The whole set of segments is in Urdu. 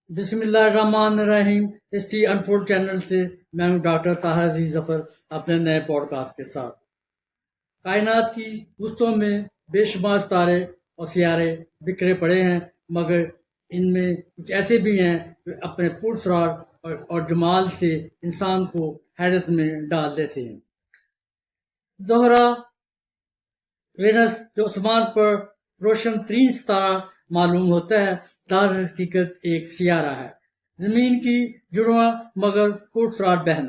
بسم اللہ الرحمن الرحیم۔ اس ٹی انفولڈ چینل سے میں ہوں ڈاکٹر طاہر عزیز ظفر اپنے نئے پوڈ کاسٹ کے ساتھ۔ کائنات کی وسطوں میں بے شمار ستارے اور سیارے بکھرے پڑے ہیں، مگر ان میں کچھ ایسے بھی ہیں جو اپنے پراسرار اور جمال سے انسان کو حیرت میں ڈال دیتے ہیں۔ زہرہ، وینس جو آسمان پر روشن ترین ستارہ معلوم ہوتا ہے، در حقیقت ایک سیارہ ہے، زمین کی جڑواں مگر پراسرار بہن۔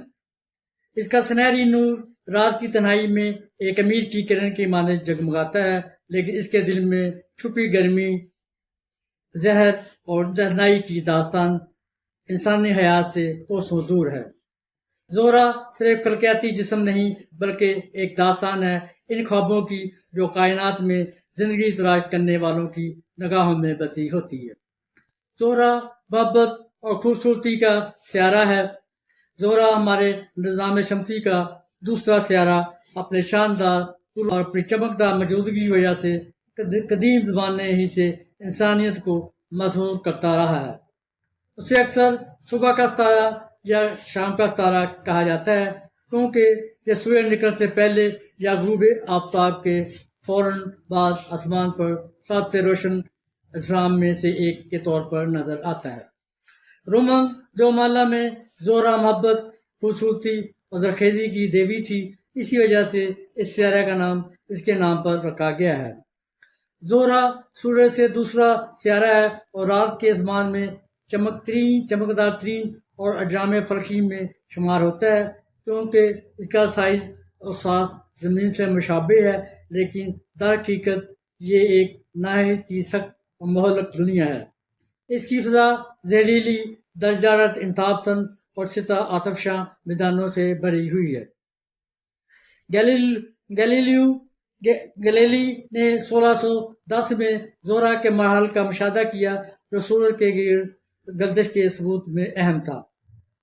اس کا سنہری نور رات کی تنہائی میں ایک امیر کی کرن کی مانند جگمگاتا ہے، لیکن اس کے دل میں چھپی گرمی، زہر اور دہنائی کی داستان انسانی حیات سے کوسوں دور ہے۔ زہرہ صرف فلکیاتی جسم نہیں بلکہ ایک داستان ہے ان خوابوں کی جو کائنات میں زندگی تلاش کرنے والوں کی نگاہوں میں بسی ہوتی ہے۔ زہرہ محبت اور خوبصورتی کا سیارہ ہے۔ زہرہ ہمارے نظام شمسی کا دوسرا سیارہ اپنے شاندار طول اور اپنی چمکدار موجودگی کی وجہ سے قدیم زمانے ہی سے انسانیت کو مسحور کرتا رہا ہے۔ اسے اکثر صبح کا ستارہ یا شام کا ستارہ کہا جاتا ہے، کیونکہ یہ سورج نکلنے سے پہلے یا غروب آفتاب کے فوراً بعد آسمان پر سب سے روشن اجرام میں سے ایک کے طور پر نظر آتا ہے۔ رومن جو معاملہ میں زہرہ محبت، خوبصورتی اور زرخیزی کی دیوی تھی، اسی وجہ سے اس سیارے کا نام اس کے نام پر رکھا گیا ہے۔ زہرہ سورج سے دوسرا سیارہ ہے اور رات کے آسمان میں چمکدار ترین اور اجرام فلکی میں شمار ہوتا ہے، کیونکہ اس کا سائز اور ساخت زمین سے مشابہ ہے، لیکن در حقیقت یہ ایک نہایت ہی سخت اور مہلک دنیا ہے۔ اس کی فضا زہریلی، درجہ حرارت انتہا پسند اور شتہ آتشفشاں میدانوں سے بھری ہوئی ہے۔ گلیلی نے 1610 میں زہرہ کے مراحل کا مشاہدہ کیا جو سورج کے گرد گردش کے ثبوت میں اہم تھا۔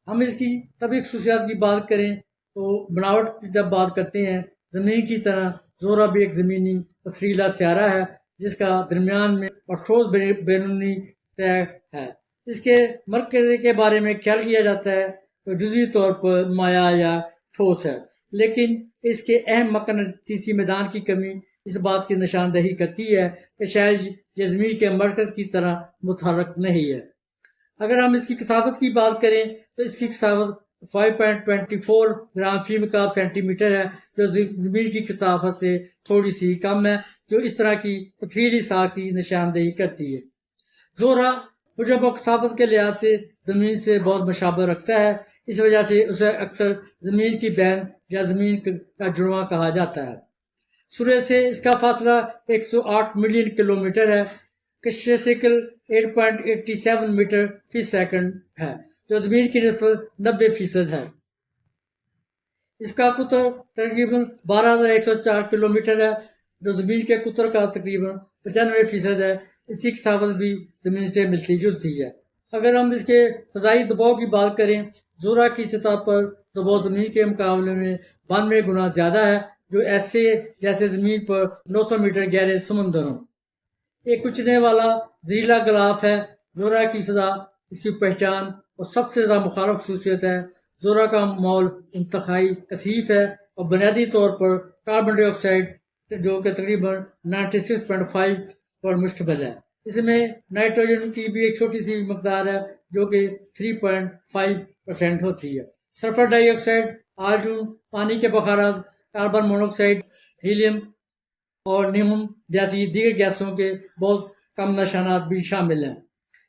ہم اس کی طبی خصوصیات کی بات کریں تو بناوٹ کی جب بات کرتے ہیں، زمین کی طرح زہرہ بھی ایک زمینی پتھریلا سیارہ ہے جس کا درمیان میں اور ٹھوس بیرونی طے ہے۔ اس کے مرکز کے بارے میں خیال کیا جاتا ہے تو جزوی طور پر مائع یا ٹھوس ہے، لیکن اس کے اہم مقناطیسی میدان کی کمی اس بات کی نشاندہی کرتی ہے کہ شاید یہ زمین کے مرکز کی طرح متحرک نہیں ہے۔ اگر ہم اس کی کثافت کی بات کریں تو اس کی کثافت 5.24 گرام فی مکعب سینٹی میٹر ہے، جو زمین کی کثافت سے تھوڑی سی کم ہے، جو اس طرح کی پتھریلی ساخت کی نشاندہی کرتی ہے۔ زہرہ حجم و کثافت کے لحاظ سے زمین سے بہت مشابہ رکھتا ہے، اس وجہ سے اسے اکثر زمین کی بہن یا زمین کا جڑواں کہا جاتا ہے۔ سورج سے اس کا فاصلہ 108 ملین کلومیٹر ہے۔ کشش سیکل 8.87 میٹر فی سیکنڈ ہے، جو زمین کی نسبت 90% ہے۔ اس کا قطر تقریباً 12,104 کلومیٹر ہے، جو زمین کے قطر کا تقریباً 95% ہے۔ اس کی کثافت بھی زمین سے ملتی جلتی ہے۔ اگر ہم اس کے فضائی دباؤ کی بات کریں، زہرہ کی سطح پر دباؤ زمین کے مقابلے میں 92 گنا زیادہ ہے، جو ایسے جیسے زمین پر 900 میٹر گہرے سمندر ہوں۔ ایک کچلنے والا زہریلا غلاف ہے۔ زہرہ کی فضا اس کی پہچان اور سب سے زیادہ مخالف خصوصیت ہے۔ زہرہ کا ماحول انتہائی کثیف ہے اور بنیادی طور پر کاربن ڈائی آکسائڈ جو کہ تقریباً 96.5 پر مشتمل ہے۔ اس میں نائٹروجن کی بھی ایک چھوٹی سی مقدار ہے جو کہ 3.5% ہوتی ہے۔ سلفر ڈائی آکسائڈ، آرگون، پانی کے بخارات، کاربن مونوکسائڈ، ہیلیم اور نیون جیسی دیگر گیسوں کے بہت کم نشانات بھی شامل ہیں۔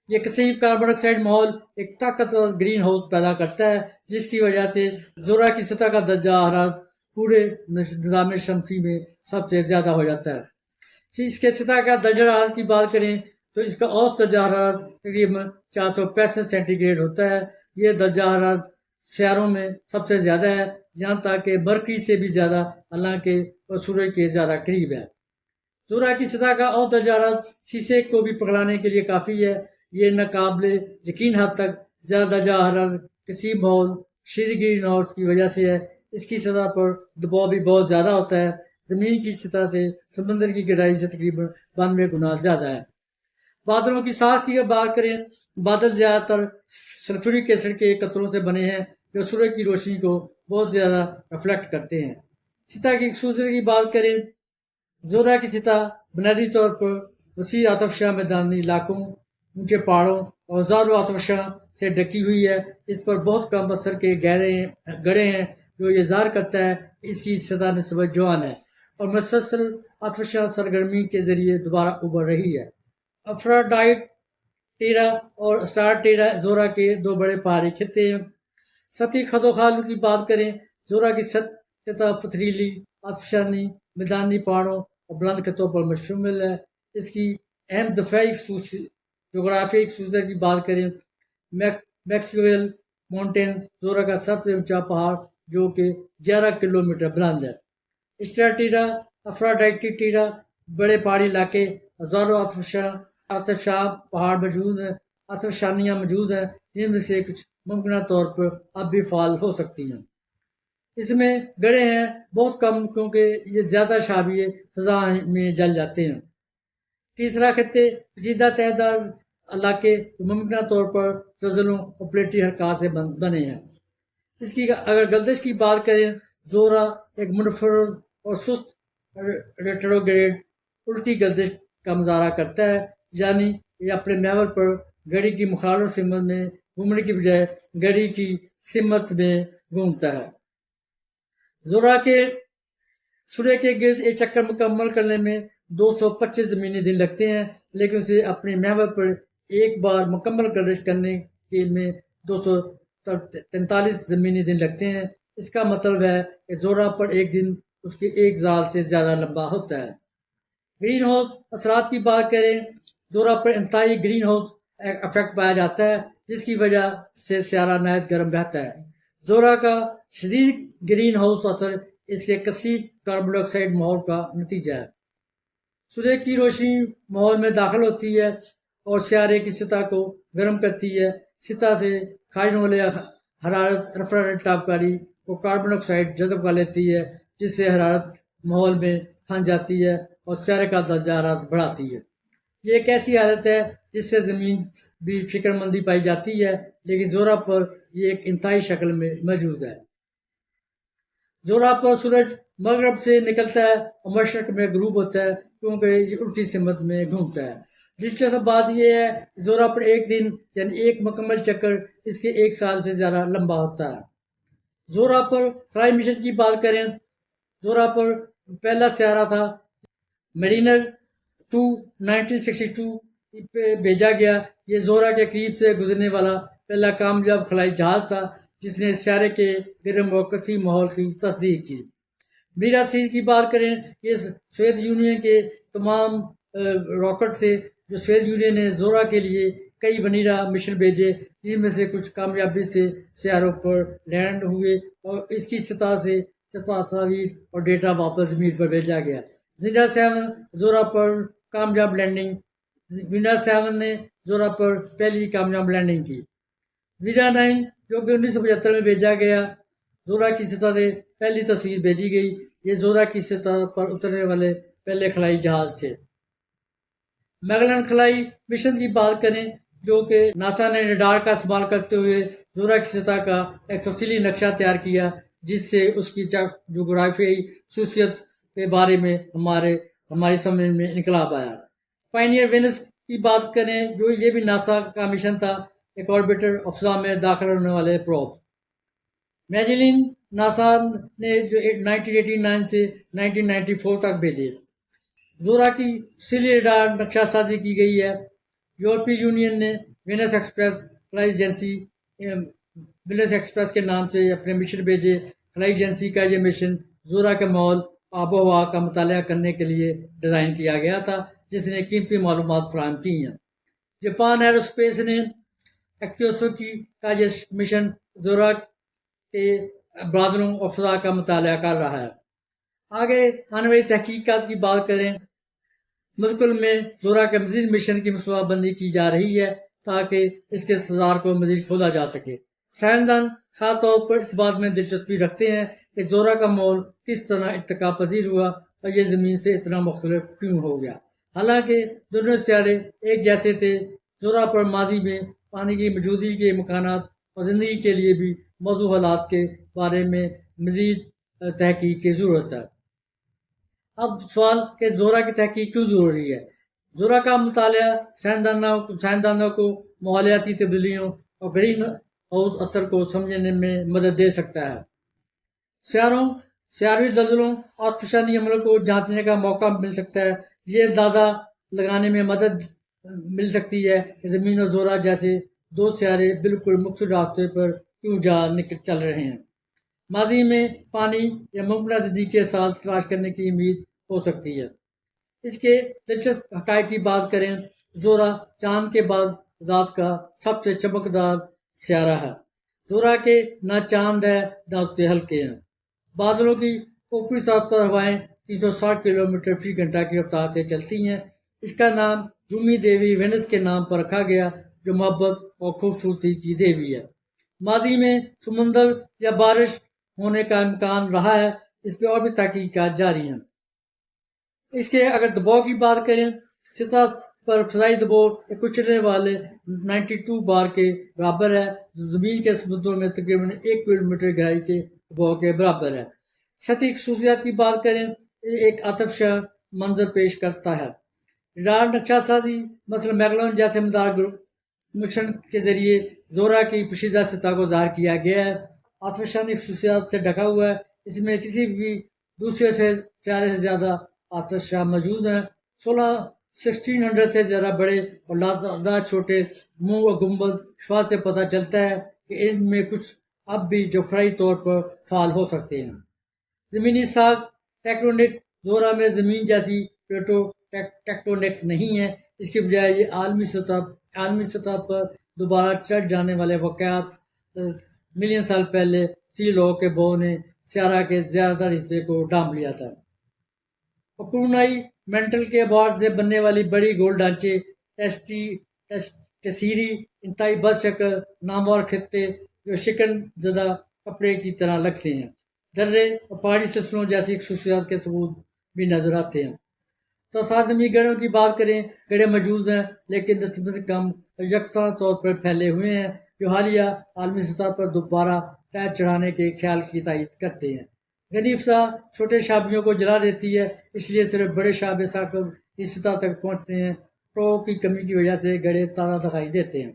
یہ کثیف کاربن ڈائی آکسائڈ ماحول ایک طاقتور گرین ہاؤس پیدا کرتا ہے، جس کی وجہ سے زہرہ کی سطح کا درجہ حرارت پورے نظام شمسی میں سب سے زیادہ ہو جاتا ہے۔ اس کے سطح کا درجہ حرارت کی بات کریں تو اس کا اوسط درجہ حرارت تقریباً 465 سینٹی گریڈ ہوتا ہے۔ یہ درجہ حرارت سیاروں میں سب سے زیادہ ہے، یہاں تک کہ مرکری سے بھی زیادہ، حالانکہ وہ سورج کے زیادہ قریب ہے۔ زہرہ کی سطح کا اوسط درجہ حرارت شیشے کو بھی پگھلانے کے لیے کافی ہے۔ یہ ناقابل یقین حد تک زیادہ درجہ حرارت کسی ماحول شیری گرین ہاؤس کی وجہ سے ہے۔ اس کی سطح پر دباؤ بھی بہت زیادہ ہوتا ہے، زمین کی سطح سے سمندر کی گہرائی سے تقریباً 92 گنا زیادہ ہے۔ بادلوں کی ساخت کی اگر بات کریں، بادل زیادہ تر سلفورک ایسڈ کے قطروں سے بنے ہیں جو سورج کی روشنی کو بہت زیادہ ریفلیکٹ کرتے ہیں۔ سطح کی خصوصیت کی بات کریں، زورا کی سطح بنیادی طور پر وسیع آتشفشاں میدانی علاقوں، اونچے پہاڑوں اور زارو آتشفشاں سے ڈکی ہوئی ہے۔ اس پر بہت کم پتھر کے گڑھے ہیں جو یہ ظاہر کرتا ہے کہ اس کی سطح نسبت جوان ہے اور مسلسل آتشفشاں سرگرمی کے ذریعے دوبارہ ابھر رہی ہے۔ افراڈائٹ ٹیرا اور اسٹار ٹیرا زورا کے دو بڑے پہاڑی خطے ہیں۔ سطحی خد و خال کی بات کریں، زورا کی سطح پتھریلی، آتشفشانی، میدانی پہاڑوں اور بلند خطوں پر مشتمل ہے۔ اس کی اہم جغرافیائی خصوصیت کی بات کریں، میکسویل ماؤنٹین زورا کا سب سے اونچا پہاڑ جو کہ 11 کلومیٹر بلند ہے۔ اسٹار ٹیرا، افراڈائٹی ٹیرا، بڑے پہاڑی علاقے، ہزاروں آتشفشاں پہاڑ موجود ہیں، آتشفشانیاں موجود ہیں جن میں سے کچھ ممکنہ طور پر اب بھی فعال ہو سکتی ہیں۔ اس میں گڑھے ہیں بہت کم کیونکہ یہ زیادہ شابیہ فضا میں جل جاتے ہیں۔ تیسرا خطے پیچیدہ تہہ دار علاقے جو ممکنہ طور پر زلزلوں اور پلیٹی حرکات سے بنے ہیں۔ اس کی اگر گردش کی بات کریں، زورا ایک منفرد اور سست ریٹروگریڈ الٹی گردش کا مظاہرہ کرتا ہے، یعنی یہ اپنے محور پر گھڑی کی مخالف سمت میں گھومنے کی بجائے گھڑی کی سمت میں گھومتا ہے۔ زورا کے سورج کے گرد ایک چکر مکمل کرنے میں 225 زمینی دن لگتے ہیں، لیکن اسے اپنے محور پر ایک بار مکمل گردش کرنے میں 243 زمینی دن لگتے ہیں۔ اس کا مطلب ہے کہ زورا پر ایک دن اس کے ایک سال سے زیادہ لمبا ہوتا ہے۔ گرین ہاؤس اثرات کی بات کریں، زورا پر انتہائی گرین ہاؤس ایفیکٹ پایا جاتا ہے جس کی وجہ سے سیارہ نہایت گرم رہتا ہے۔ زورا کا شدید گرین ہاؤس اثر اس کے کثیف کاربن ڈائی آکسائڈ ماحول کا نتیجہ ہے۔ سورج کی روشنی ماحول میں داخل ہوتی ہے اور سیارے کی سطح کو گرم کرتی ہے۔ سطح سے خارج ہونے والی حرارت انفرارڈ تابکاری کو کاربن ڈائی آکسائڈ جذب کر لیتی ہے، جس سے حرارت ماحول میں پھنس جاتی ہے اور سیارے کا درجہ حرارت بڑھاتی ہے۔ یہ ایک ایسی حالت ہے جس سے زمین بھی فکر مندی پائی جاتی ہے، لیکن زورا پر یہ ایک انتہائی شکل میں موجود ہے۔ زورا پر سورج مغرب سے نکلتا ہے اور مشرق میں غروب ہوتا ہے کیونکہ یہ الٹی سمت میں گھومتا ہے۔ دلچسپ بات یہ ہے کہ زورا پر ایک دن یعنی ایک مکمل چکر اس کے ایک سال سے زیادہ لمبا ہوتا ہے۔ زورا پر خلائی مشن کی بات کریں، زورا پر پہلا سیارہ تھا میرینر 2 1962 پہ بھیجا گیا۔ یہ زورا کے قریب سے گزرنے والا پہلا کامیاب خلائی جہاز تھا جس نے سیارے کے گرم و کثیر ماحول کی تصدیق کی۔ میرا سیریز کی بات کریں، یہ سوویت یونین کے تمام راکٹ تھے جو سوویت یونین نے زورا کے لیے کئی ونیرا مشن بھیجے، جن میں سے کچھ کامیابی سے سیاروں پر لینڈ ہوئے اور اس کی سطح سے تصاویر اور ڈیٹا واپس زمین پر بھیجا گیا۔ زینا 7 زورا پر کامیاب لینڈنگ، زینا 7 نے زورا پر پہلی کامیاب لینڈنگ کی۔ زینا 9 جو کہ 1975 میں بھیجا گیا، زورا کی سطح سے پہلی تصویر بھیجی گئی۔ یہ زورا کی سطح پر اترنے والے پہلے خلائی جہاز تھے۔ میگلن خلائی مشن کی بات کریں، جو کہ ناسا نے ریڈار کا استعمال کرتے ہوئے زورا کی سطح کا ایک تفصیلی نقشہ تیار کیا، جس سے اس کی جغرافیائی خصوصیت کے بارے میں ہماری سمجھ میں انقلاب آیا۔ پائنیئر وینس کی بات کریں، جو یہ بھی ناسا کا مشن تھا، ایک آربیٹر اور فضا میں داخل ہونے والے پروب۔ میجلین ناسا نے جو 1989 سے 1994 تک بھیجے۔ زورا کی تفصیلی ریڈار نقشہ سازی کی گئی ہے۔ یورپی یونین نے وینس ایکسپریس خلائی ایجنسی وینس ایکسپریس کے نام سے اپنے مشن بھیجے۔ خلائی ایجنسی کا یہ مشن زورا کے ماحول، آب و ہوا کا مطالعہ کرنے کے لیے ڈیزائن کیا گیا تھا، جس نے قیمتی معلومات فراہم کی ہیں۔ جاپان ایرو اسپیس نے ایکیوسوکی کا یہ مشن زورا کے بادلوں اور فضا کا مطالعہ کر رہا ہے۔ آگے آنے والی تحقیقات کی بات کریں، مستقبل میں زورا کے مزید مشن کی منصوبہ بندی کی جا رہی ہے تاکہ اس کے سزار کو مزید کھولا جا سکے۔ سائنسدان خاص طور پر اس بات میں دلچسپی رکھتے ہیں کہ زورا کا ماحول کس طرح ارتقا پذیر ہوا اور یہ زمین سے اتنا مختلف کیوں ہو گیا۔ حالانکہ دونوں سیارے ایک جیسے تھے، زورا پر ماضی میں پانی کی موجودگی کے امکانات اور زندگی کے لیے بھی موضوع حالات کے بارے میں مزید تحقیق کی ضرورت ہے۔ اب سوال کہ زورا کی تحقیق کیوں ضروری ہے؟ زورا کا مطالعہ سائنسدانوں کو ماحولیاتی تبدیلیوں اور گرین ہاؤس اثر کو سمجھنے میں مدد دے سکتا ہے۔ سیاروی زلزلوں اور فشانی عملوں کو جانچنے کا موقع مل سکتا ہے۔ یہ اندازہ لگانے میں مدد مل سکتی ہے کہ زمین اور زورا جیسے دو سیارے بالکل مختلف راستے پر کیوں چل رہے ہیں۔ ماضی میں پانی یا ممکنہ زندگی کے ساتھ تلاش کرنے کی امید ہو سکتی ہے۔ اس کے دلچسپ حقائق کی بات کریں، زورا چاند کے بعد ذات کا سب سے چمکدار سیارہ ہے۔ زورا کے نہ چاند ہے نہ اس کے حلقے ہیں۔ بادلوں کی اوپری سطح پر ہوائیں 360 کلومیٹر فی گھنٹہ کی رفتار سے چلتی ہیں۔ اس کا نام بھومی دیوی وینس کے نام پر رکھا گیا، جو محبت اور خوبصورتی کی دیوی ہے۔ ماضی میں سمندر یا بارش ہونے کا امکان رہا ہے، اس پہ اور بھی تحقیقات جاری ہیں۔ اس کے اگر دباؤ کی بات کریں، سطح پر فضائی دباؤ ایک کچلنے والے 92 بار کے برابر ہے، جو زمین کے سمندروں میں تقریباً 1 کلومیٹر گہرائی کے دباؤ کے برابر ہے۔ سطحی خصوصیات کی بات کریں، ایک آتشفشاں منظر پیش کرتا ہے۔ ریڈار نقشہ سازی مثلا میگلون جیسے مدار مشن کے ذریعے زورا کی پوشیدہ سطح کو ظاہر کیا گیا ہے۔ آتشفشانی خصوصیات سے ڈھکا ہوا ہے، اس میں کسی بھی دوسرے سیارے سے زیادہ آتشفشاں موجود ہیں۔ 1600 سے زیادہ بڑے اور لاتعداد چھوٹے منہ اور گنبد شعاع سے پتہ چلتا ہے کہ ان میں کچھ اب بھی جغرافیائی طور پر فعال ہو سکتے ہیں۔ زمینی ساخت ٹیکٹونکس، زورا میں زمین جیسی پلیٹو ٹیکٹونکس نہیں ہے، اس کے بجائے یہ عالمی سطح پر دوبارہ چڑھ جانے والے واقعات ملین سال پہلے سی لو کے بو نے سیارہ کے زیادہ حصے کو ڈھانپ لیا تھا۔ کورونائی مینٹل کے بعد سے بننے والی بڑی گول ڈھانچے ٹیسیری انتہائی بد شکل نامور خطے جو شکن زدہ کپڑے کی طرح لگتے ہیں، درے اور پہاڑی سلسلوں جیسی خصوصیات کے ثبوت بھی نظر آتے ہیں۔ تصادمی گڑھوں کی بات کریں، گڑھے موجود ہیں لیکن نسبتاً کم اور یکساں طور پر پھیلے ہوئے ہیں، جو حالیہ عالمی سطح پر دوبارہ پیر چڑھانے کے خیال کی تائید کرتے ہیں۔ غنی فضا چھوٹے شہابیوں کو جلا دیتی ہے، اس لیے صرف بڑے شہاب ثاقب اس سطح تک پہنچتے ہیں۔ پرو کی کمی کی وجہ سے گڑھے تازہ دکھائی دیتے ہیں۔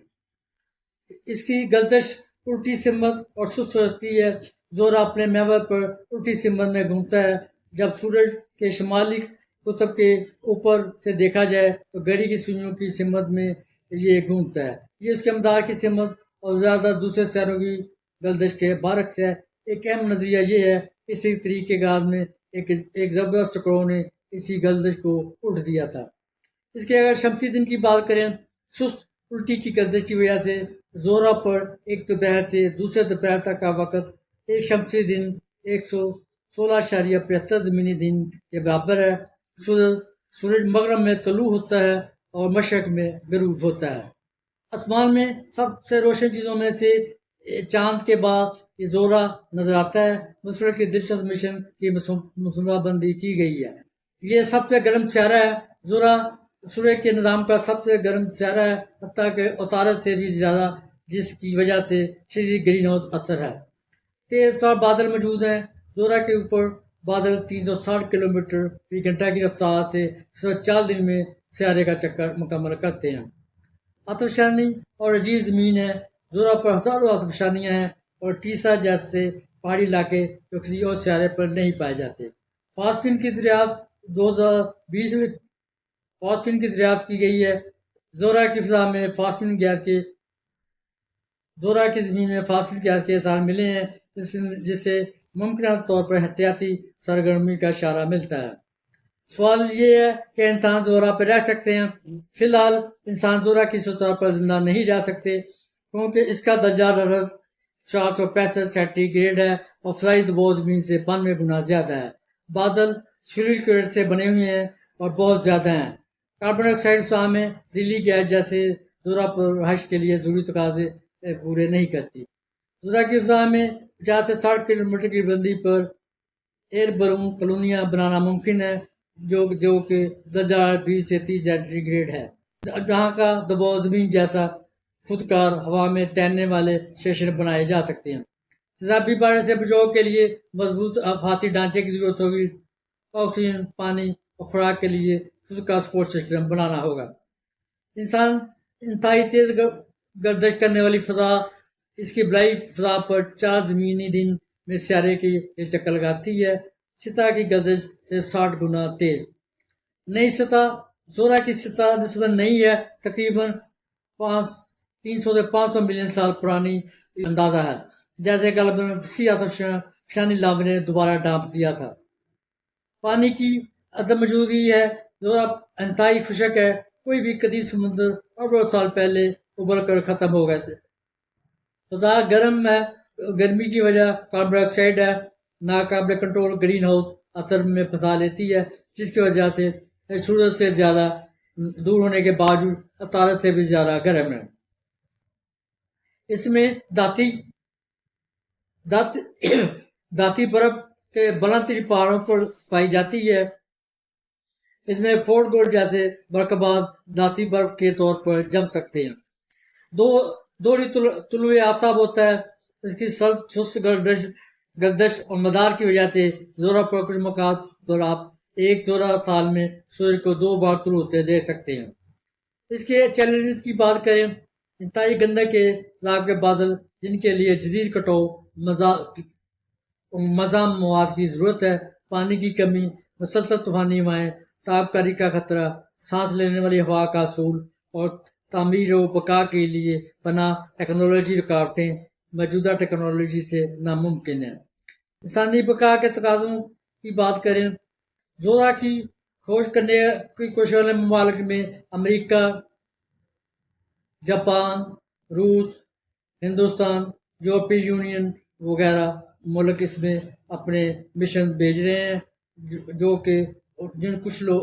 اس کی گردش الٹی سمت اور سست ہو جاتی ہے۔ زورا اپنے محور پر الٹی سمت میں گھومتا ہے۔ جب سورج کے شمالی قطب کے اوپر سے دیکھا جائے تو گھڑی کی سوئیوں کی سمت میں یہ گھومتا ہے۔ یہ اس کے مدار کی سمت اور زیادہ دوسرے سیاروں کی گردش کے برعکس ہے۔ ایک اہم نظریہ یہ ہے کہ اسی طریقہ کار میں ایک زبردست ٹکراؤ نے اسی گردش کو الٹ دیا تھا۔ اس کے اگر شمسی دن کی بات کریں، سست الٹی کی گردش کی وجہ سے زورا پر ایک دوپہر سے دوسرے دوپہر تک کا وقت ایک شمسی دن 116.75 زمینی دن کے برابر ہے۔ سورج مغرب میں طلوع ہوتا ہے اور مشرق میں غروب ہوتا ہے۔ آسمان میں سب سے روشن چیزوں میں سے چاند کے بعد یہ زورا نظر آتا ہے۔ مشرق کی دلچسپ مشن کی منصوبہ بندی کی گئی ہے۔ یہ سب سے گرم سیارہ ہے۔ زورا سورج کے نظام کا سب سے گرم سیارہ ہے، حتیٰ کہ عطارد سے بھی زیادہ، جس کی وجہ سے شدید گرین ہاؤس اثر ہے۔ تیز رفتار بادل موجود ہیں۔ زورا کے اوپر بادل 360 کلومیٹر فی گھنٹہ کی رفتار سے 104 دن میں سیارے کا چکر مکمل کرتے ہیں۔ آتشفشانی اور عجیب زمین ہے۔ زورا پر ہزاروں آتشفشانیاں ہیں اور ٹیسا جیسے پہاڑی علاقے جو کسی اور سیارے پر نہیں پائے جاتے۔ فاسفین کی دریافت 2020 میں کی گئی ہے۔ زورا کی فضا میں زورا کی زمین میں فاسفین گیس کے اثار ملے ہیں، جس سے ممکنہ طور پر احتیاطی سرگرمی کا اشارہ ملتا ہے۔ سوال یہ ہے کہ انسان زورا پر رہ سکتے ہیں؟ فی الحال انسان زورا کی سطح پر زندہ نہیں رہ سکتے، کیونکہ اس کا درجہ حرارت 465 سینٹی گریڈ ہے اور فضائی دباؤ زمین سے 92 گنا زیادہ ہے۔ بادل سیلیکیٹ سے بنے ہوئے ہیں اور بہت زیادہ ہیں۔ کاربن ڈائی آکسائڈ فضا میں ذیلی گیس جیسے زورا پر رہائش کے لیے ضروری تقاضے پورے نہیں کرتی۔ زورا کی فضا میں 50 سے 60 کلومیٹر کی بلندی پر ایئر بلون کالونیاں بنانا ممکن ہے، جو کہ درجہ 20 سے 30 سینٹی گریڈ ہے، جہاں کا دباؤ زمین جیسا خودکار ہوا میں تیرنے والے اسٹیشن بنائے جا سکتے ہیں۔ تیزابی بڑھنے سے بچاؤ کے لیے مضبوط حفاظتی ڈھانچے کی ضرورت ہوگی۔ آکسیجن، پانی اور خوراک کے لیے خودکار سپورٹ سسٹم بنانا ہوگا۔ انسان انتہائی تیز گردش کرنے والی فضا، اس کی بلائی فضا پر 4 زمینی دن میں سیارے کے لیے چکر لگاتی ہے، سطح کی گردش سے 60 گنا تیز۔ نئی سطح زورا کی سطح نسبتاً نئی ہے، تقریباً 300 سے 500 ملین سال پرانی اندازہ ہے، جیسے قلب میں وسیع آتشفشانی لاوا نے دوبارہ ڈانپ دیا تھا۔ پانی کی عدم موجودگی ہے، زورا انتہائی خشک ہے، کوئی بھی قدیم سمندر اربوں سال پہلے ابل کر ختم ہو گئے تھے۔ فضا گرم ہے، گرمی کی وجہ کاربن ڈائی آکسائڈ ہے، ناقابل کنٹرول گرین ہاؤس اثر میں پھنسا لیتی ہے، جس کی وجہ سے سورج سے زیادہ دور ہونے کے باوجود عطارد سے بھی زیادہ گرم ہے۔ اس میں دھاتی برف کے بلند ترین پہاڑوں پر پائی جاتی ہے۔ اس میں فورٹ گولڈ جیسے مرکبات دھاتی برف کے طور پر جم سکتے ہیں۔ دوہری طلوع آفتاب ہوتا ہے، اس کی سست گردش اور مدار کی وجہ سے زورا پر کچھ موقعات پر آپ ایک زورا سال میں سورج کو 2 بار طلوع ہوتے دیکھ سکتے ہیں۔ اس کے چیلنجز کی بات کریں، انتہائی گندے کے عذاب کے بادل جن کے لیے جدید کٹاؤ مزاحم مواد کی ضرورت ہے، پانی کی کمی، مسلسل طوفانی ہوائیں، تابکاری کا خطرہ، سانس لینے والی ہوا کا حصول اور تعمیر و بقا کے لیے پناہ ٹیکنالوجی رکاوٹیں موجودہ ٹیکنالوجی سے ناممکن ہیں۔ انسانی بقا کے تقاضوں کی بات کریں، زورا کی کھوج کرنے کی کوشش والے ممالک میں امریکہ، جاپان، روس، ہندوستان، یورپی یونین وغیرہ ملک اس میں اپنے مشن بھیج رہے ہیں، کچھ لوگ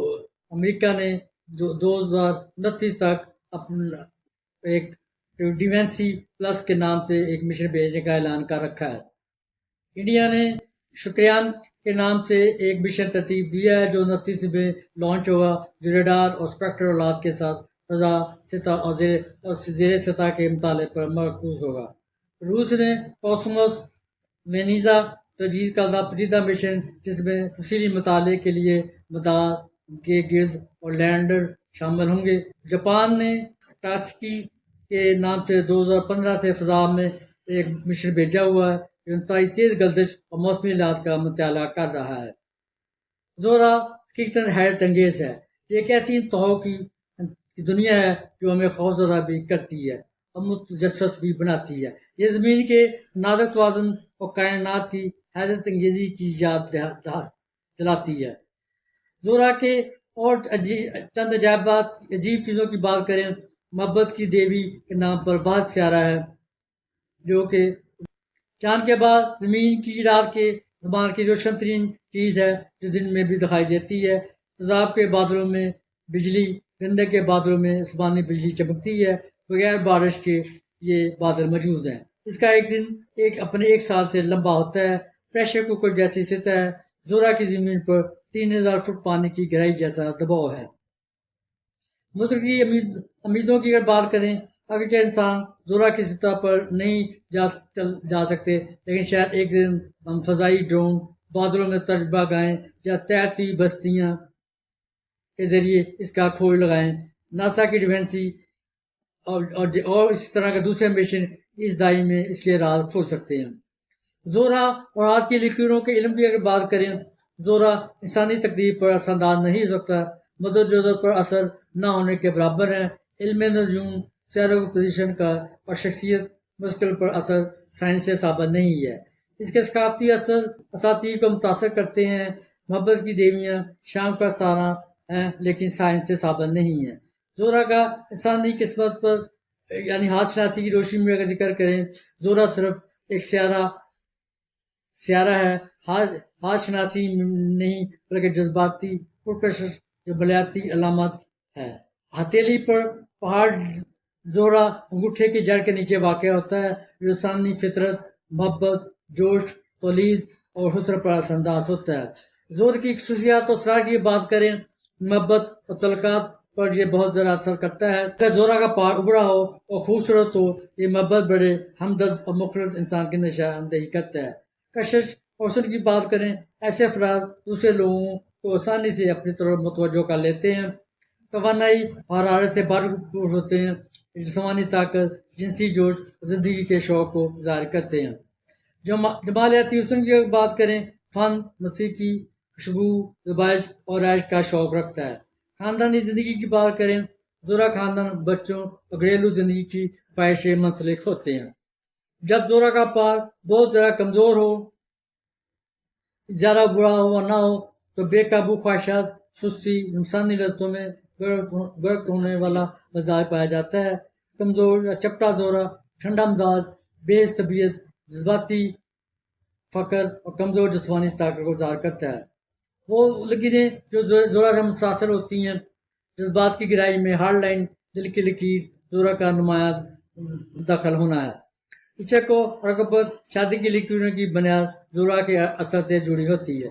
امریکہ نے جو 2029 تک اپنا ایک ڈیوینسی پلس کے نام سے ایک مشن بھیجنے کا اعلان کر رکھا ہے۔ انڈیا نے شکریان کے نام سے ایک مشن ترتیب دیا ہے جو 29 میں لانچ ہوگا، جو ریڈار اور اسپیکٹر اولاد کے ساتھ فضا، سطح اور زیر سطح کے مطالعے پر مرکوز ہوگا۔ روس نے کوسموس وینیزا تجویز کردہ پیچیدہ مشن، جس میں تفصیلی مطالعے کے لیے مدار کے گرد اور لینڈر شامل ہوں گے۔ جاپان نے ٹاسکی کے نام سے 2015 سے فضا میں ایک مشن بھیجا ہوا ہے جو انتہائی تیز گردش اور موسمی حالات کا مطالعہ کر رہا ہے۔ زورا حقیقتاً حیرت انگیز ہے، یہ ایک ایسی انتہاؤں کی دنیا ہے جو ہمیں خوفزدہ بھی کرتی ہے اور متجسس بھی بناتی ہے۔ یہ زمین کے نازک توازن اور کائنات کی حیرت انگیزی کی یاد دلاتی ہے۔ زورا کے اور چند عجیب چیزوں کی بات کریں، محبت کی دیوی کے نام پر واحد سیارہ ہے جو کہ چاند کے بعد زمین کی رات کے زمان کی روشن ترین چیز ہے، جو دن میں بھی دکھائی دیتی ہے۔ تیزاب کے بادلوں میں بجلی، گندے کے بادلوں میں آسمانی بجلی چمکتی ہے، بغیر بارش کے یہ بادل موجود ہیں۔ اس کا ایک دن اپنے 1 سال سے لمبا ہوتا ہے۔ پریشر کوکر جیسی سطح ہے، زورا کی زمین پر 3000 فٹ پانی کی گہرائی جیسا دباؤ ہے۔ مستقبل کی امیدوں کی اگر بات کریں، اگرچہ انسان زورا کی سطح پر نہیں جا سکتے، لیکن شاید ایک دن ہم فضائی ڈرون، بادلوں میں تجربہ گاہیں یا تیرتی بستیاں کے ذریعے اس کا کھوج لگائیں۔ ناسا کی ڈیوینسی اور اس طرح کے دوسرے مشن اس دہائی میں اس کے راز کھول سکتے ہیں۔ زورا اور رات کی لکیروں کے علم کی اگر بات کریں، زورا انسانی تقدیر پر اثر انداز نہیں ہو سکتا، مدر جزر پر اثر نہ ہونے کے برابر ہے۔ علم نجوم، سیاروں کی پوزیشن کا اور شخصیت مشکل پر اثر سائنس سے ثابت نہیں ہے۔ اس کے ثقافتی اثر اساطیر کو متاثر کرتے ہیں۔ محبت کی دیویاں شام کا ستارہ ہیں، لیکن سائنس سے ثابت نہیں ہے۔ زورا کا انسانی قسمت پر یعنی ہاتھ شناسی کی روشنی میں اگر ذکر کریں، زورا صرف ایک سیارہ ہے، ہاتھ شناسی نہیں بلکہ جذباتی پرکشش جو بلیاتی علامت ہے۔ ہتھیلی پر پہاڑ زورا انگوٹھے کی جڑ کے نیچے واقع ہوتا ہے، جو انسانی فطرت، محبت، جوش، تولید اور حسن پر اثر انداز ہوتا ہے۔ زور کی خصوصیات اور اسرار کی بات کریں، محبت اور تعلقات پر یہ بہت ذرا اثر کرتا ہے۔ اگر زورا کا پار ابھرا ہو اور خوبصورت ہو، یہ محبت بڑے ہمدرد اور مخلص انسان کی نشاندہی کرتا ہے۔ کشش اور حسن کی بات کریں، ایسے افراد دوسرے لوگوں کو آسانی سے اپنی طرف متوجہ کر لیتے ہیں، توانائی اور حرارت سے بھرپور ہوتے ہیں، جسمانی طاقت، جنسی جوش، زندگی کے شوق کو ظاہر کرتے ہیں۔ جمالیاتی حسن کی بات کریں، فن، موسیقی، خوشبو، زبائش اور عائش کا شوق رکھتا ہے۔ خاندانی زندگی کی بات کریں، زورا خاندان، بچوں اور گھریلو زندگی کی خواہش سے منسلک ہوتے ہیں۔ جب زورا کا پار بہت زیادہ کمزور ہو، زیادہ برا ہو اور نہ ہو تو بے قابو خواہشات، سستی، انسانی لذتوں میں غرق ہونے والا مزاج پایا جاتا ہے۔ کمزور یا چپٹا زورا ٹھنڈا مزاج، بےحس طبیعت، جذباتی فقر اور کمزور جسمانی طاقت کو ظاہر کرتا ہے۔ وہ لکیریں جو زورا سے متاثر ہوتی ہیں، جذبات کی گہرائی میں ہارڈ لائن، دل کی لکیر، زورا کا نمایاں دخل ہونا ہے۔ عشق و رغبت، شادی کی لکیروں کی بنیاد زورا کے اثر سے جڑی ہوتی ہے۔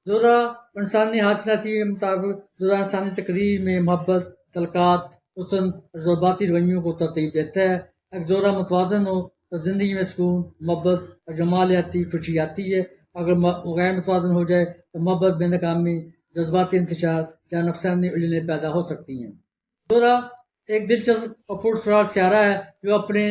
زورا انسانی حاصلاتی کے مطابق زورا انسانی تقریر میں محبت، تعلقات، حسن اور جذباتی رویوں کو ترتیب دیتا ہے۔ اگر زورا متوازن ہو تو زندگی میں سکون، محبت اور جمالیاتی خوشی آتی ہے۔ اگر غیر متوازن ہو جائے تو محبت بے ناکامی، جذباتی انتشار یا نفسانی الجھنیں پیدا ہو سکتی ہیں۔ زورا ایک دلچسپ اور پراسرار سیارہ ہے جو اپنے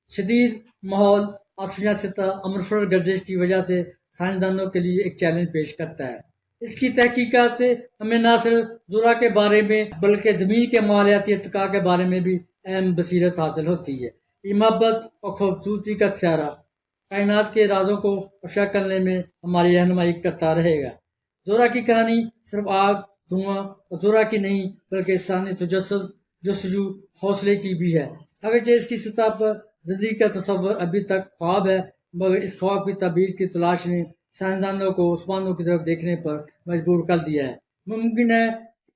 شدید ماحول، آتشفشاں سطح اور منفرد گردش کی وجہ سے سائنسدانوں کے لیے ایک چیلنج پیش کرتا ہے۔ اس کی تحقیقات سے ہمیں نہ صرف زورا کے بارے میں بلکہ زمین کے ماحولیاتی ارتقاء کے بارے میں بھی اہم بصیرت حاصل ہوتی ہے۔ یہ محبت اور خوبصورتی کا سیارہ کائنات کے رازوں کو افشا کرنے میں ہماری رہنمائی کرتا رہے گا۔ زورا کی کہانی صرف آگ، دھواں اور زورا کی نہیں بلکہ انسانی تجسس، جستجو، حوصلے کی بھی ہے۔ اگرچہ اس کی سطح پر زندگی کا تصور ابھی تک خواب ہے، مگر اس خواب کی تعبیر کی تلاش نے سائنسدانوں کو آسمانوں کی طرف دیکھنے پر مجبور کر دیا ہے۔ ممکن ہے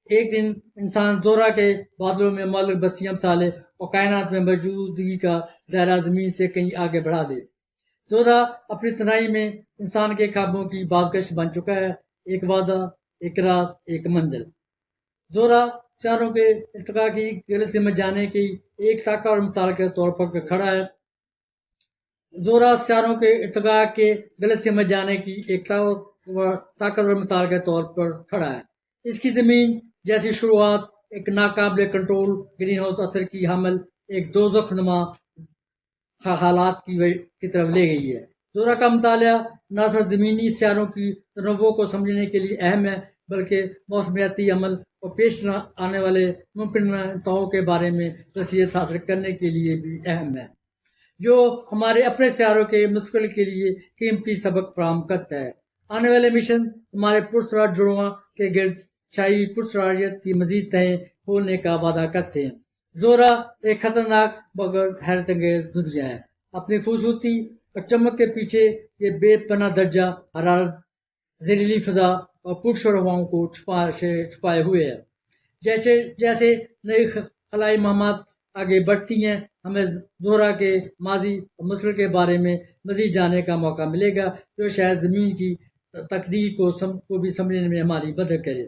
ایک دن انسان زورا کے بادلوں میں معلق بستیاں مثالیں اور کائنات میں موجودگی کا دائرہ زمین سے کہیں آگے بڑھا دے۔ زورا اپنی تنہائی میں انسان کے خوابوں کی بازگشت بن چکا ہے، ایک وعدہ، ایک راز، ایک منزل۔ زورا سیاروں کے ارتقاء کی گلیکسی میں جانے کی ایک طاقتور مثال کے طور پر کھڑا ہے۔ زورا سیاروں کے ارتقاء کے گلیکسی میں جانے کی ایک طاقتور مثال کے طور پر کھڑا ہے۔ اس کی زمین جیسی شروعات ایک ناقابل کنٹرول گرین ہاؤس اثر کی حامل ایک دوزخ نما حالات کی طرف لے گئی ہے۔ زورا کا مطالعہ نہ صرف زمینی سیاروں کی تنوع کو سمجھنے کے لیے اہم ہے بلکہ موسمیاتی عمل اور پیش آنے والے ممکن انتہاؤں کے بارے میں رسیت حاصل کرنے کے لیے بھی اہم ہے، جو ہمارے اپنے سیاروں کے مستقبل کے لیے قیمتی سبق فراہم کرتا ہے۔ آنے والے مشن ہمارے پراسرار جڑواں کے گرد چھائی پراسراریت کی مزید تہیں کھولنے کا وعدہ کرتے ہیں۔ زورا ایک خطرناک مگر حیرت انگیز دنیا ہے۔ اپنی خوبصورتی اور چمک کے پیچھے یہ بے پناہ درجہ حرارت، زہریلی فضا اور پرشور ہواؤں کو چھپائے ہوئے ہے۔ جیسے نئی خلائی مہمات آگے بڑھتی ہیں، ہمیں زورا کے ماضی اور مستقبل کے بارے میں مزید جاننے کا موقع ملے گا، جو شاید زمین کی تقدیر کو بھی سمجھنے میں ہماری مدد کرے۔